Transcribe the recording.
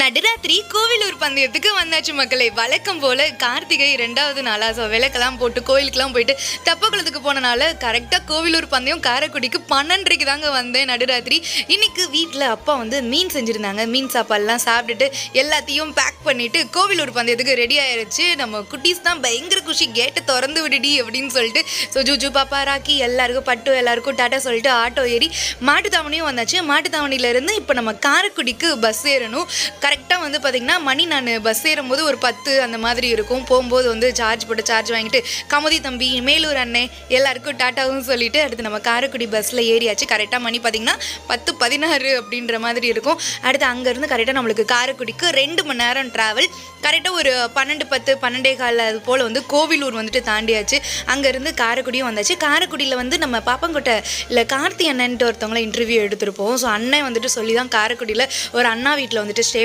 நடுராத்திரி கோவிலூர் பந்தயத்துக்கு வந்தாச்சு மக்களே. வழக்கம் போல கார்த்திகை 2வது நாளா. ஸோ விளக்கெல்லாம் போட்டு கோயிலுக்கெல்லாம் போயிட்டு தெப்பக்குளத்துக்கு போனனால கரெக்டாக கோவிலூர் பந்தயம் காரைக்குடிக்கு 12:30 தாங்க வந்தேன் நடுராத்திரி. இன்னைக்கு வீட்டில் அப்பா வந்து மீன் செஞ்சுருந்தாங்க. மீன் சாப்பாடுலாம் சாப்பிட்டுட்டு எல்லாத்தையும் பேக் பண்ணிவிட்டு கோவிலூர் பந்தயத்துக்கு ரெடி ஆயிடுச்சு. நம்ம குட்டீஸ் தான் பயங்கர குஷி, கேட்டை திறந்து விடுடி அப்படின்னு சொல்லிட்டு. ஸோ ஜூஜு பாப்பா ராக்கி எல்லாருக்கும் பட்டு எல்லாருக்கும் டாட்டா சொல்லிட்டு ஆட்டோ ஏறி மாட்டுத்தாவணியும் வந்தாச்சு. மாட்டுத்தாவணியிலேருந்து இப்போ நம்ம காரைக்குடிக்கு பஸ் ஏறணும். கரெக்டாக வந்து பார்த்திங்கன்னா மணி நான் பஸ் ஏறும்போது ஒரு 10 அந்த மாதிரி இருக்கும். போகும்போது வந்து சார்ஜ் போட்டு சார்ஜ் வாங்கிட்டு கமுதி தம்பி மேலூர் அண்ணே எல்லாருக்கும் டாட்டாவும் சொல்லிவிட்டு அடுத்து நம்ம காரைக்குடி பஸ்ஸில் ஏறியாச்சு. கரெக்டாக மணி பார்த்திங்கன்னா 10:16 அப்படின்ற மாதிரி இருக்கும். அடுத்து அங்கேருந்து கரெக்டாக நம்மளுக்கு காரைக்குடிக்கு 2 மணி நேரம் ட்ராவல். கரெக்டாக ஒரு 12:10 12:15 அது போல் வந்து கோவிலூர் வந்துட்டு தாண்டியாச்சு. அங்கேருந்து காரைக்குடியும் வந்தாச்சு. காரைக்குடியில் வந்து நம்ம பாப்பங்கோட்டை இல்லை கார்த்தி அண்ணன்ட்டு ஒருத்தவங்கள இன்டர்வியூ எடுத்திருப்போம். ஸோ அண்ணன் வந்துட்டு சொல்லி தான் காரைக்குடியில் ஒரு அண்ணா வீட்டில் வந்துட்டு ஸ்டே